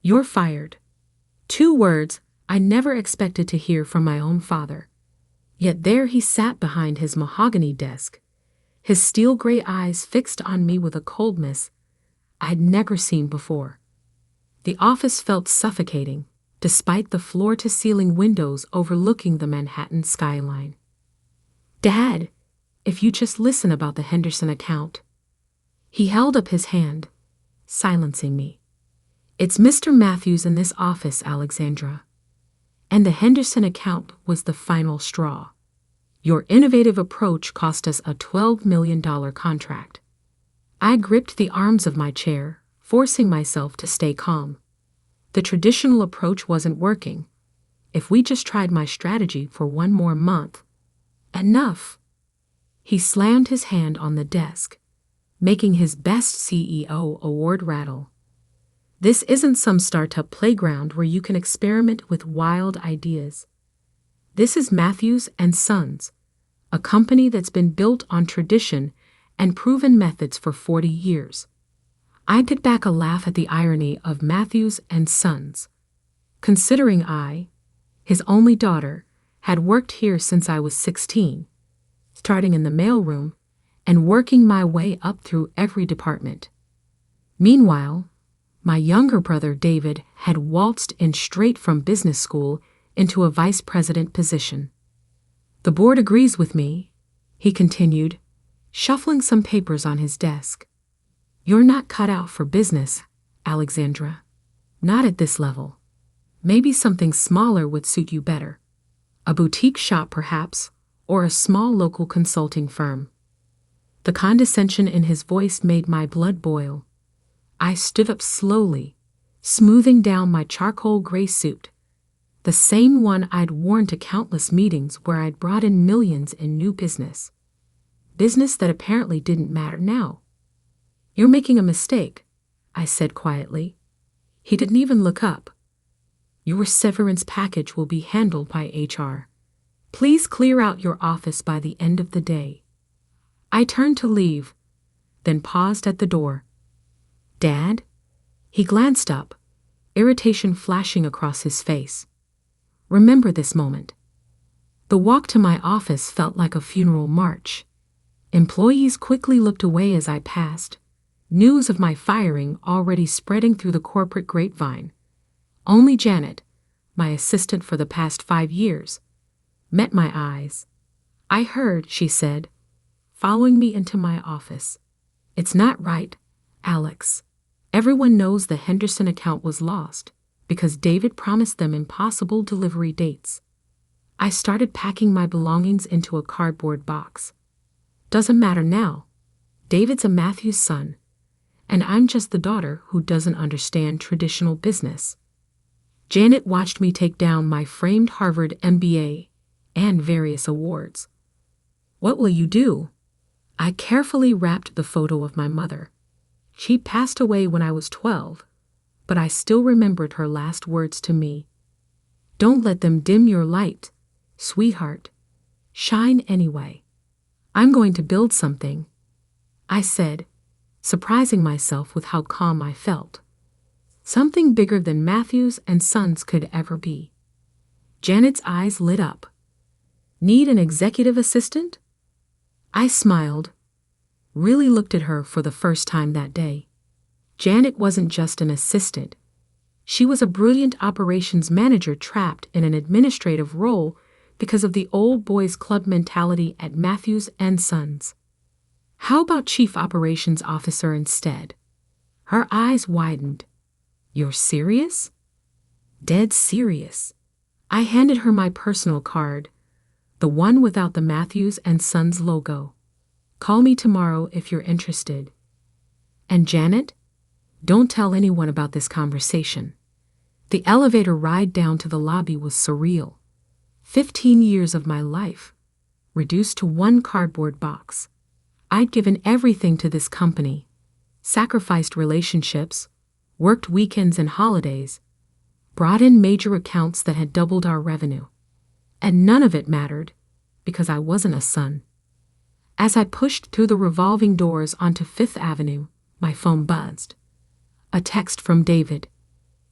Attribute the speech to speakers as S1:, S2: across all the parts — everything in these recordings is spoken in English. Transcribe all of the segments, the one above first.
S1: "You're fired." 2 words I never expected to hear from my own father. Yet there he sat behind his mahogany desk, his steel-gray eyes fixed on me with a coldness I'd never seen before. The office felt suffocating, despite the floor-to-ceiling windows overlooking the Manhattan skyline. "Dad, if you just listen about the Henderson account." He held up his hand, silencing me. "It's Mr. Matthews in this office, Alexandra. And the Henderson account was the final straw. Your innovative approach cost us a $12 million contract." I gripped the arms of my chair, forcing myself to stay calm. The traditional approach wasn't working. If we just tried my strategy for 1 more month. Enough. He slammed his hand on the desk, making his Best CEO award rattle. "This isn't some startup playground where you can experiment with wild ideas. This is Matthews and Sons, a company that's been built on tradition and proven methods for 40 years. I could back a laugh at the irony of Matthews and Sons, considering I, his only daughter, had worked here since I was 16, starting in the mailroom and working my way up through every department. Meanwhile, my younger brother David had waltzed in straight from business school into a vice president position. "The board agrees with me," he continued, shuffling some papers on his desk. "You're not cut out for business, Alexandra. Not at this level. Maybe something smaller would suit you better. A boutique shop, perhaps, or a small local consulting firm." The condescension in his voice made my blood boil. I stood up slowly, smoothing down my charcoal gray suit, the same one I'd worn to countless meetings where I'd brought in millions in new business. Business that apparently didn't matter now. "You're making a mistake," I said quietly. He didn't even look up. "Your severance package will be handled by HR. Please clear out your office by the end of the day." I turned to leave, then paused at the door. "Dad?" He glanced up, irritation flashing across his face. Remember this moment. The walk to my office felt like a funeral march. Employees quickly looked away as I passed, news of my firing already spreading through the corporate grapevine. Only Janet, my assistant for the past 5 years, met my eyes. "I heard," she said, following me into my office. "It's not right, Alex. Everyone knows the Henderson account was lost because David promised them impossible delivery dates." I started packing my belongings into a cardboard box. "Doesn't matter now. David's a Matthews son, and I'm just the daughter who doesn't understand traditional business." Janet watched me take down my framed Harvard MBA and various awards. "What will you do?" I carefully wrapped the photo of my mother. She passed away when I was 12, but I still remembered her last words to me. "Don't let them dim your light, sweetheart. Shine anyway." "I'm going to build something," I said, surprising myself with how calm I felt. "Something bigger than Matthews and Sons could ever be." Janet's eyes lit up. "Need an executive assistant?" I smiled, really looked at her for the first time that day. Janet wasn't just an assistant. She was a brilliant operations manager trapped in an administrative role because of the old boys club mentality at Matthews and Sons. "How about chief operations officer instead?" Her eyes widened. "You're serious?" "Dead serious." I handed her my personal card, the one without the Matthews and Sons logo. "Call me tomorrow if you're interested. And Janet, don't tell anyone about this conversation." The elevator ride down to the lobby was surreal. 15 years of my life, reduced to one cardboard box. I'd given everything to this company, sacrificed relationships, worked weekends and holidays, brought in major accounts that had doubled our revenue. And none of it mattered, because I wasn't a son. As I pushed through the revolving doors onto 5th Avenue, my phone buzzed. A text from David.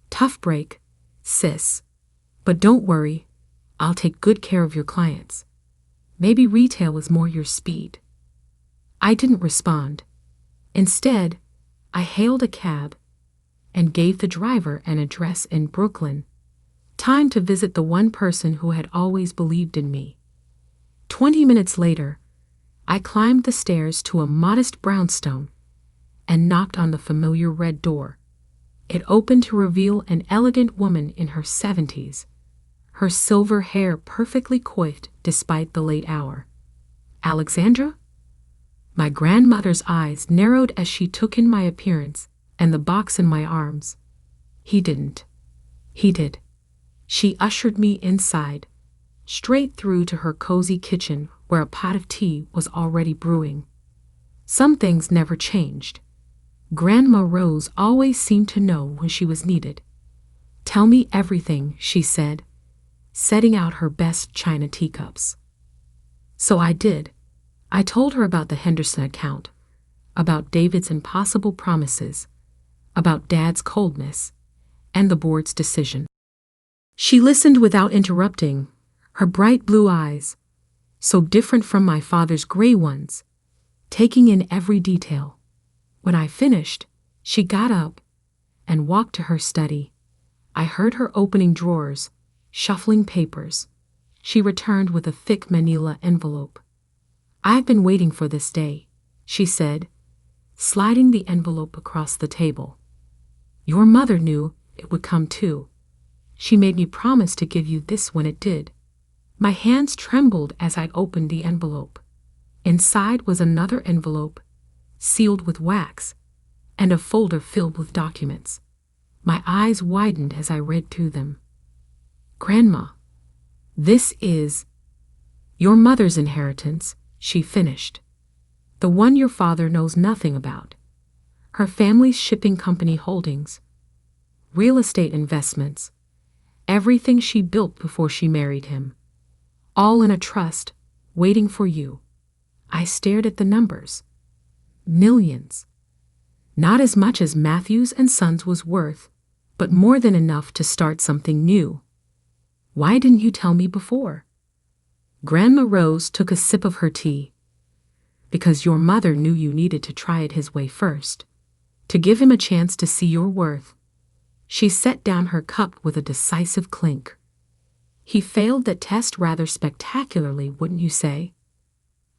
S1: Tough break, sis. But don't worry, I'll take good care of your clients. Maybe retail is more your speed. I didn't respond. Instead, I hailed a cab and gave the driver an address in Brooklyn. Time to visit the one person who had always believed in me. 20 minutes later, I climbed the stairs to a modest brownstone and knocked on the familiar red door. It opened to reveal an elegant woman in her 70s, her silver hair perfectly coiffed despite the late hour. Alexandra? My grandmother's eyes narrowed as she took in my appearance and the box in my arms. He didn't. He did. She ushered me inside, straight through to her cozy kitchen where a pot of tea was already brewing. Some things never changed. Grandma Rose always seemed to know when she was needed. Tell me everything, she said, setting out her best china teacups. So I did. I told her about the Henderson account, about David's impossible promises, about Dad's coldness, and the board's decision. She listened without interrupting, her bright blue eyes, so different from my father's gray ones, taking in every detail. When I finished, she got up and walked to her study. I heard her opening drawers, shuffling papers. She returned with a thick manila envelope. I've been waiting for this day, she said, sliding the envelope across the table. Your mother knew it would come too. She made me promise to give you this when it did. My hands trembled as I opened the envelope. Inside was another envelope, sealed with wax, and a folder filled with documents. My eyes widened as I read through them. Grandma, this is your mother's inheritance, she finished. The one your father knows nothing about. Her family's shipping company holdings, real estate investments, everything she built before she married him. All in a trust, waiting for you. I stared at the numbers. Millions. Not as much as Matthews and Sons was worth, but more than enough to start something new. Why didn't you tell me before? Grandma Rose took a sip of her tea. Because your mother knew you needed to try it his way first, to give him a chance to see your worth. She set down her cup with a decisive clink. He failed that test rather spectacularly, wouldn't you say?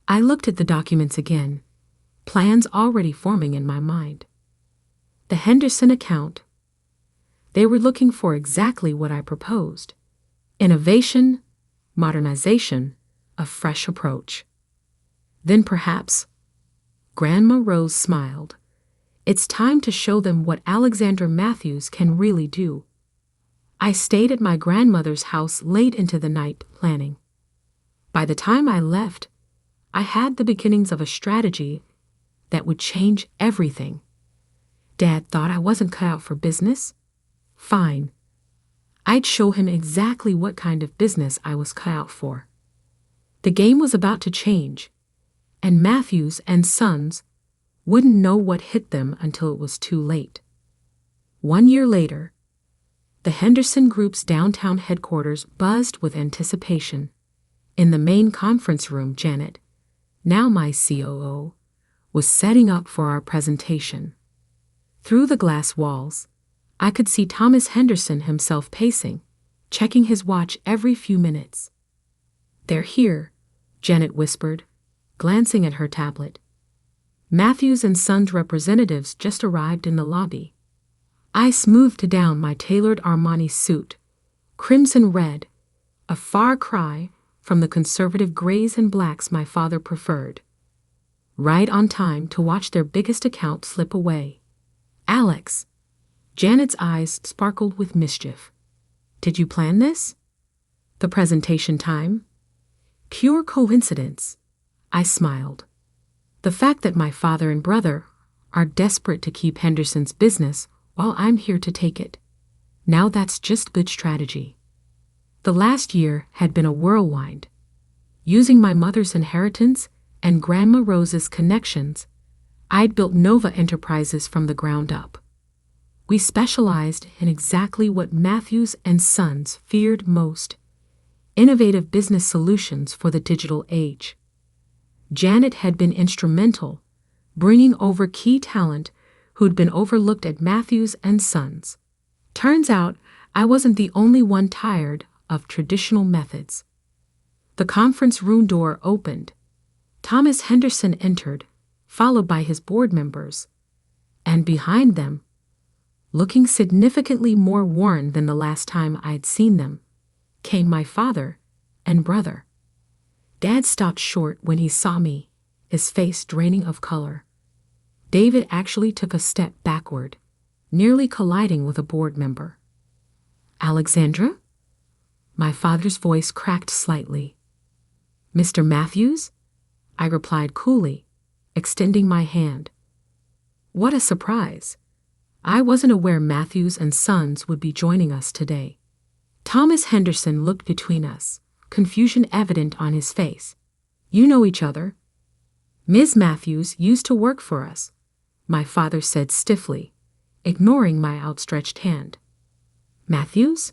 S1: I looked at the documents again, plans already forming in my mind. The Henderson account. They were looking for exactly what I proposed. Innovation, modernization, a fresh approach. Then perhaps, Grandma Rose smiled, it's time to show them what Alexandra Matthews can really do. I stayed at my grandmother's house late into the night planning. By the time I left, I had the beginnings of a strategy that would change everything. Dad thought I wasn't cut out for business? Fine. I'd show him exactly what kind of business I was cut out for. The game was about to change, and Matthews and Sons wouldn't know what hit them until it was too late. 1 year later, the Henderson Group's downtown headquarters buzzed with anticipation. In the main conference room, Janet, now my COO, was setting up for our presentation. Through the glass walls, I could see Thomas Henderson himself pacing, checking his watch every few minutes. They're here, Janet whispered, glancing at her tablet. Matthews and Sons representatives just arrived in the lobby. I smoothed down my tailored Armani suit, crimson red, a far cry from the conservative grays and blacks my father preferred. Right on time to watch their biggest account slip away. Alex. Janet's eyes sparkled with mischief. Did you plan this? The presentation time? Pure coincidence. I smiled. The fact that my father and brother are desperate to keep Henderson's business while I'm here to take it. Now that's just good strategy. The last year had been a whirlwind. Using my mother's inheritance and Grandma Rose's connections, I'd built Nova Enterprises from the ground up. We specialized in exactly what Matthews and Sons feared most: innovative business solutions for the digital age. Janet had been instrumental, bringing over key talent who'd been overlooked at Matthews and Sons. Turns out, I wasn't the only one tired of traditional methods. The conference room door opened. Thomas Henderson entered, followed by his board members. And behind them, looking significantly more worn than the last time I'd seen them, came my father and brother. Dad stopped short when he saw me, his face draining of color. David actually took a step backward, nearly colliding with a board member. "Alexandra?" My father's voice cracked slightly. "Mr. Matthews?" I replied coolly, extending my hand. What a surprise! I wasn't aware Matthews and Sons would be joining us today. Thomas Henderson looked between us, confusion evident on his face. "You know each other?" "Ms. Matthews used to work for us," my father said stiffly, ignoring my outstretched hand. "Matthews?"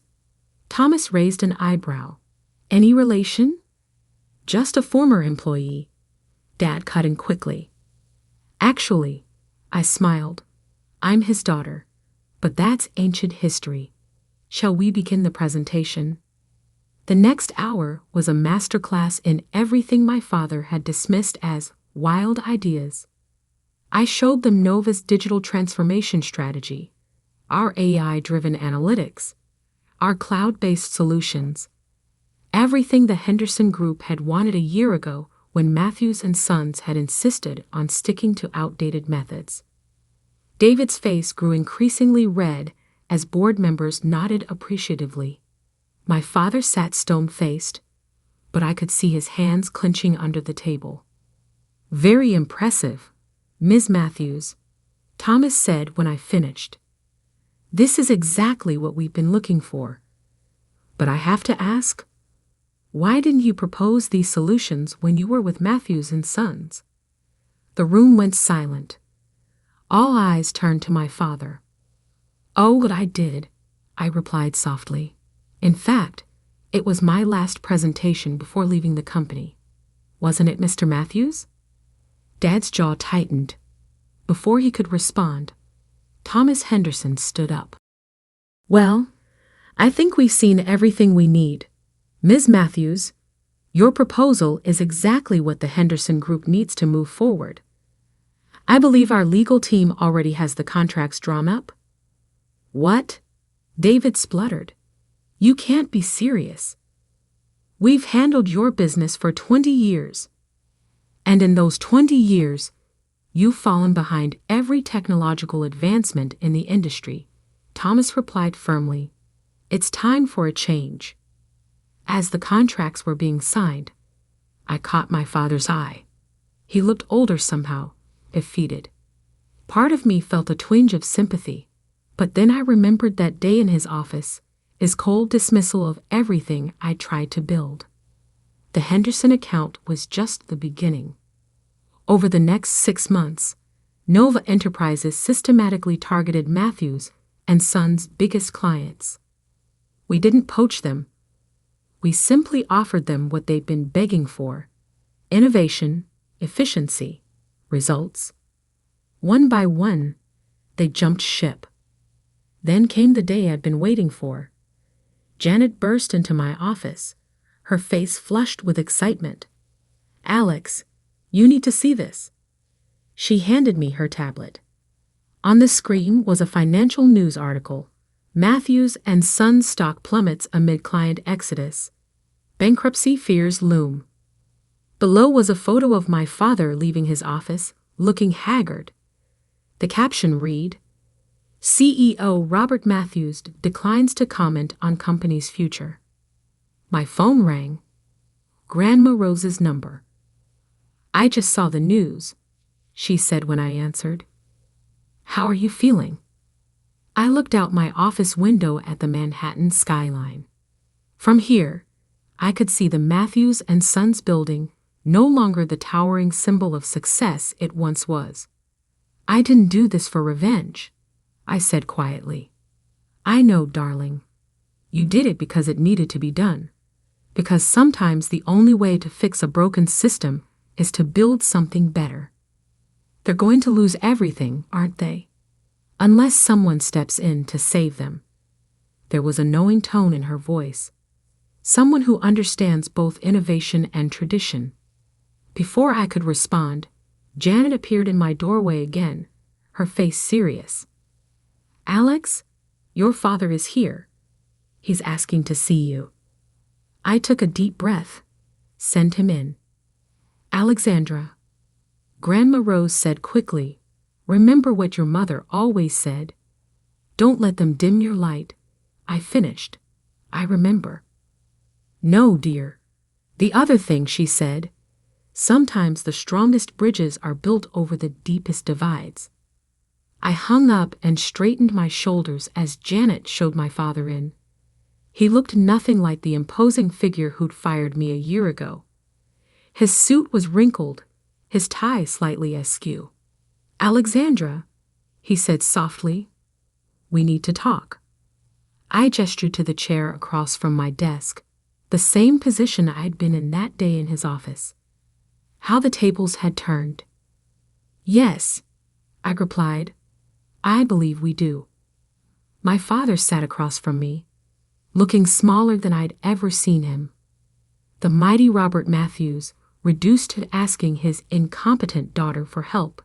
S1: Thomas raised an eyebrow. "Any relation?" "Just a former employee," Dad cut in quickly. "Actually," I smiled, "I'm his daughter, but that's ancient history. Shall we begin the presentation?" The next hour was a masterclass in everything my father had dismissed as wild ideas. I showed them Nova's digital transformation strategy, our AI-driven analytics, our cloud-based solutions, everything the Henderson Group had wanted a year ago when Matthews and Sons had insisted on sticking to outdated methods. David's face grew increasingly red as board members nodded appreciatively. My father sat stone-faced, but I could see his hands clenching under the table. "Very impressive, Ms. Matthews," Thomas said when I finished. "This is exactly what we've been looking for. But I have to ask, why didn't you propose these solutions when you were with Matthews and Sons?" The room went silent. All eyes turned to my father. "Oh, what I did," I replied softly. "In fact, it was my last presentation before leaving the company. Wasn't it, Mr. Matthews?" Dad's jaw tightened. Before he could respond, Thomas Henderson stood up. "Well, I think we've seen everything we need. Ms. Matthews, your proposal is exactly what the Henderson Group needs to move forward. I believe our legal team already has the contracts drawn up." "What?" David spluttered. "You can't be serious. We've handled your business for 20 years. And in those 20 years, you've fallen behind every technological advancement in the industry," Thomas replied firmly. "It's time for a change." As the contracts were being signed, I caught my father's eye. He looked older somehow, defeated. Part of me felt a twinge of sympathy, but then I remembered that day in his office, his cold dismissal of everything I tried to build. The Henderson account was just the beginning. Over the next 6 months, Nova Enterprises systematically targeted Matthews and Sons' biggest clients. We didn't poach them. We simply offered them what they'd been begging for: innovation, efficiency, results. One by one, they jumped ship. Then came the day I'd been waiting for. Janet burst into my office, her face flushed with excitement. "Alex, you need to see this." She handed me her tablet. On the screen was a financial news article: Matthews and Sons stock plummets amid client exodus. Bankruptcy fears loom. Below was a photo of my father leaving his office, looking haggard. The caption read, "CEO Robert Matthews declines to comment on company's future." My phone rang. Grandma Rose's number. "I just saw the news," she said when I answered. "How are you feeling?" I looked out my office window at the Manhattan skyline. From here, I could see the Matthews and Sons building, no longer the towering symbol of success it once was. I didn't do this for revenge. I said quietly. I know, darling. You did it because it needed to be done. Because sometimes the only way to fix a broken system is to build something better. They're going to lose everything, aren't they? Unless someone steps in to save them. There was a knowing tone in her voice. Someone who understands both innovation and tradition. Before I could respond, Janet appeared in my doorway again, her face serious. Alex, your father is here. He's asking to see you. I took a deep breath. Send him in. Alexandra. Grandma Rose said quickly, remember what your mother always said. Don't let them dim your light. I finished. I remember. No, dear. The other thing, she said. Sometimes the strongest bridges are built over the deepest divides. I hung up and straightened my shoulders as Janet showed my father in. He looked nothing like the imposing figure who'd fired me a year ago. His suit was wrinkled, his tie slightly askew. Alexandra, he said softly, we need to talk. I gestured to the chair across from my desk, the same position I'd been in that day in his office. How the tables had turned. Yes, I replied, I believe we do. My father sat across from me, looking smaller than I'd ever seen him. The mighty Robert Matthews, reduced to asking his incompetent daughter for help.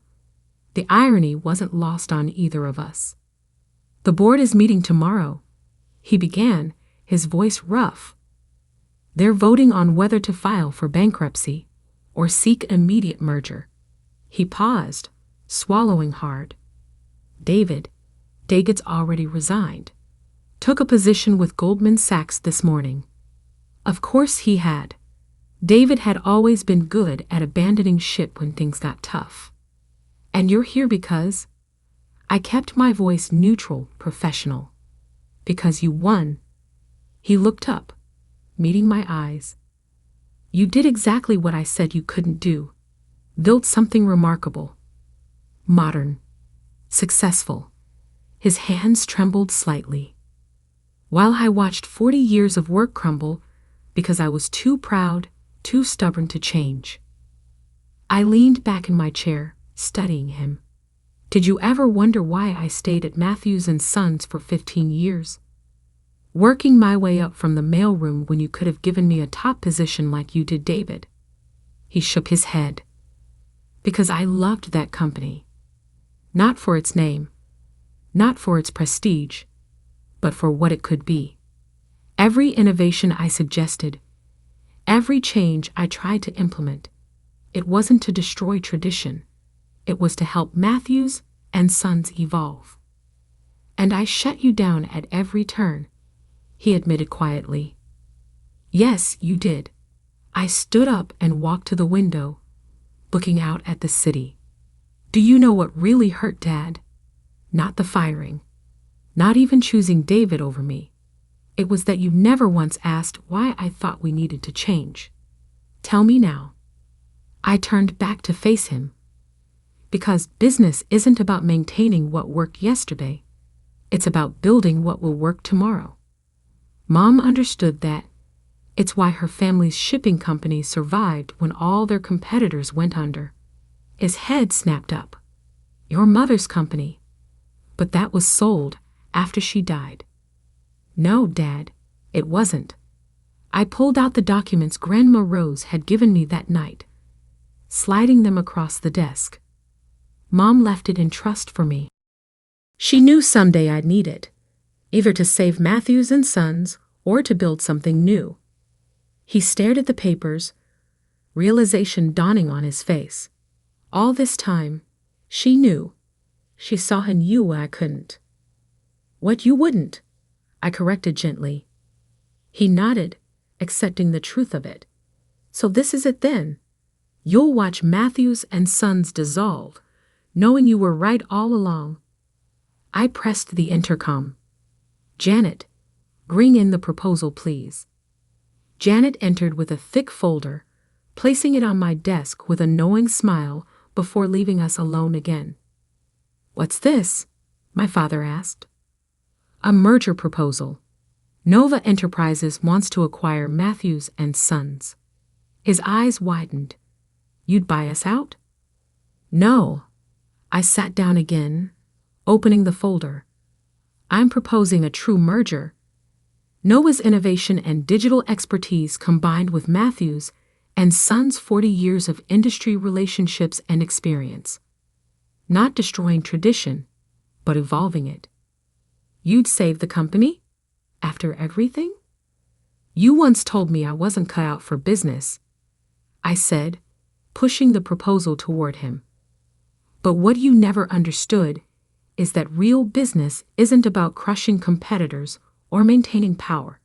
S1: The irony wasn't lost on either of us. The board is meeting tomorrow, he began, his voice rough. They're voting on whether to file for bankruptcy or seek immediate merger. He paused, swallowing hard. David's already resigned. Took a position with Goldman Sachs this morning. Of course he had. David had always been good at abandoning ship when things got tough. And you're here because? I kept my voice neutral, professional. Because you won. He looked up, meeting my eyes. You did exactly what I said you couldn't do. Built something remarkable. Modern. Successful. His hands trembled slightly. While I watched 40 years of work crumble because I was too proud, too stubborn to change. I leaned back in my chair, studying him. Did you ever wonder why I stayed at Matthews & Sons for 15 years? Working my way up from the mailroom when you could have given me a top position like you did David. He shook his head. Because I loved that company. Not for its name, not for its prestige, but for what it could be. Every innovation I suggested, every change I tried to implement, it wasn't to destroy tradition. It was to help Matthews & Sons evolve. And I shut you down at every turn, he admitted quietly. Yes, you did. I stood up and walked to the window, looking out at the city. Do you know what really hurt, Dad? Not the firing. Not even choosing David over me. It was that you never once asked why I thought we needed to change. Tell me now. I turned back to face him. Because business isn't about maintaining what worked yesterday. It's about building what will work tomorrow. Mom understood that. It's why her family's shipping company survived when all their competitors went under. His head snapped up. Your mother's company. But that was sold after she died. No, Dad, it wasn't. I pulled out the documents Grandma Rose had given me that night, sliding them across the desk. Mom left it in trust for me. She knew someday I'd need it, either to save Matthews & Sons or to build something new. He stared at the papers, realization dawning on his face. All this time, she knew. She saw in you what I couldn't. What you wouldn't, I corrected gently. He nodded, accepting the truth of it. So this is it then. You'll watch Matthews & Sons dissolve, knowing you were right all along. I pressed the intercom. Janet, bring in the proposal, please. Janet entered with a thick folder, placing it on my desk with a knowing smile before leaving us alone again. What's this? my father asked. A merger proposal. Nova Enterprises wants to acquire Matthews and Sons. His eyes widened. You'd buy us out? No. I sat down again, opening the folder. I'm proposing a true merger. Nova's innovation and digital expertise combined with Matthews and Sons' 40 years of industry relationships and experience. Not destroying tradition, but evolving it. You'd save the company? After everything? You once told me I wasn't cut out for business, I said, pushing the proposal toward him. But what you never understood is that real business isn't about crushing competitors or maintaining power.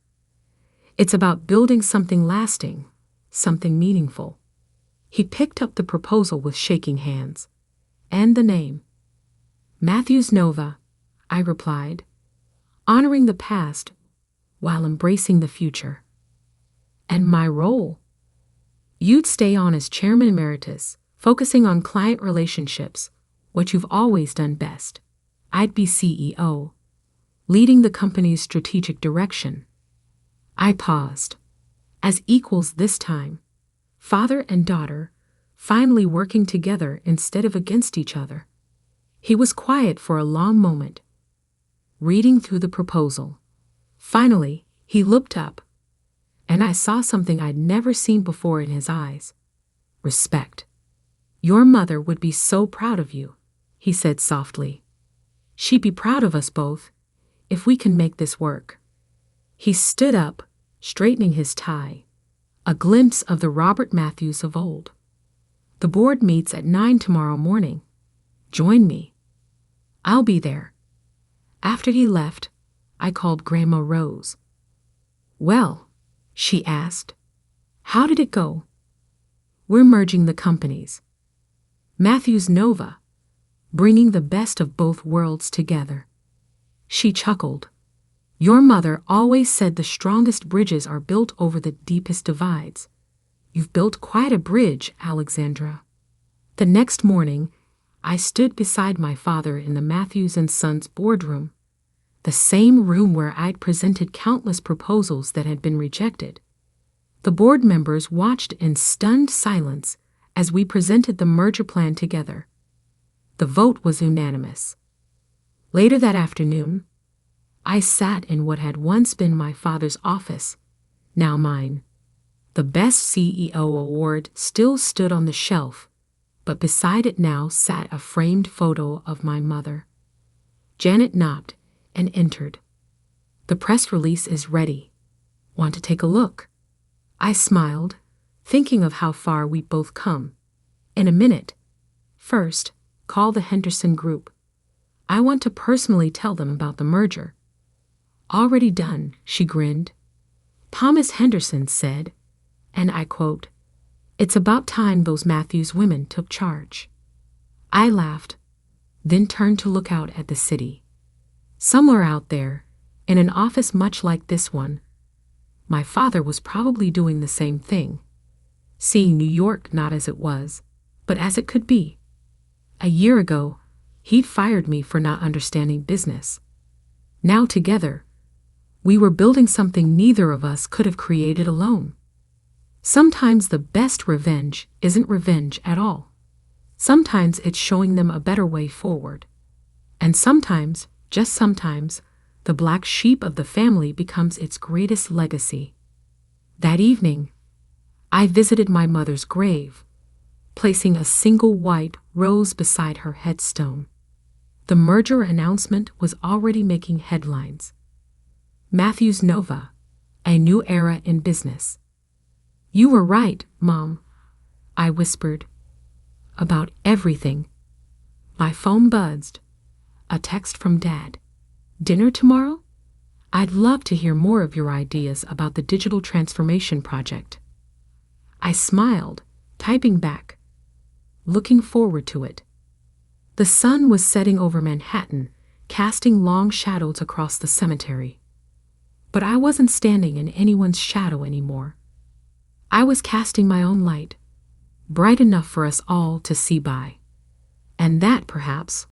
S1: It's about building something lasting, something meaningful. He picked up the proposal with shaking hands. And the name. Matthews Nova, I replied, honoring the past while embracing the future. And my role? You'd stay on as Chairman Emeritus, focusing on client relationships, what you've always done best. I'd be CEO, leading the company's strategic direction. I paused. As equals this time, father and daughter, finally working together instead of against each other. He was quiet for a long moment, reading through the proposal. Finally, he looked up, and I saw something I'd never seen before in his eyes. Respect. Your mother would be so proud of you, he said softly. She'd be proud of us both, if we can make this work. He stood up, straightening his tie, a glimpse of the Robert Matthews of old. The board meets at 9 tomorrow morning. Join me. I'll be there. After he left, I called Grandma Rose. Well, she asked, how did it go? We're merging the companies. Matthews Nova, bringing the best of both worlds together. She chuckled. Your mother always said the strongest bridges are built over the deepest divides. You've built quite a bridge, Alexandra. The next morning, I stood beside my father in the Matthews and Sons boardroom, the same room where I'd presented countless proposals that had been rejected. The board members watched in stunned silence as we presented the merger plan together. The vote was unanimous. Later that afternoon, I sat in what had once been my father's office, now mine. The Best CEO award still stood on the shelf, but beside it now sat a framed photo of my mother. Janet knocked and entered. The press release is ready. Want to take a look? I smiled, thinking of how far we'd both come. In a minute. First, call the Henderson Group. I want to personally tell them about the merger. Already done, she grinned. Thomas Henderson said, and I quote, it's about time those Matthews women took charge. I laughed, then turned to look out at the city. Somewhere out there, in an office much like this one, my father was probably doing the same thing, seeing New York not as it was, but as it could be. A year ago, he'd fired me for not understanding business. Now together, we were building something neither of us could have created alone. Sometimes the best revenge isn't revenge at all. Sometimes it's showing them a better way forward. And sometimes, just sometimes, the black sheep of the family becomes its greatest legacy. That evening, I visited my mother's grave, placing a single white rose beside her headstone. The merger announcement was already making headlines. Matthews Nova, a new era in business. You were right, Mom, I whispered. About everything. My phone buzzed. A text from Dad. Dinner tomorrow? I'd love to hear more of your ideas about the digital transformation project. I smiled, typing back, looking forward to it. The sun was setting over Manhattan, casting long shadows across the cemetery. But I wasn't standing in anyone's shadow anymore. I was casting my own light, bright enough for us all to see by. And that, perhaps,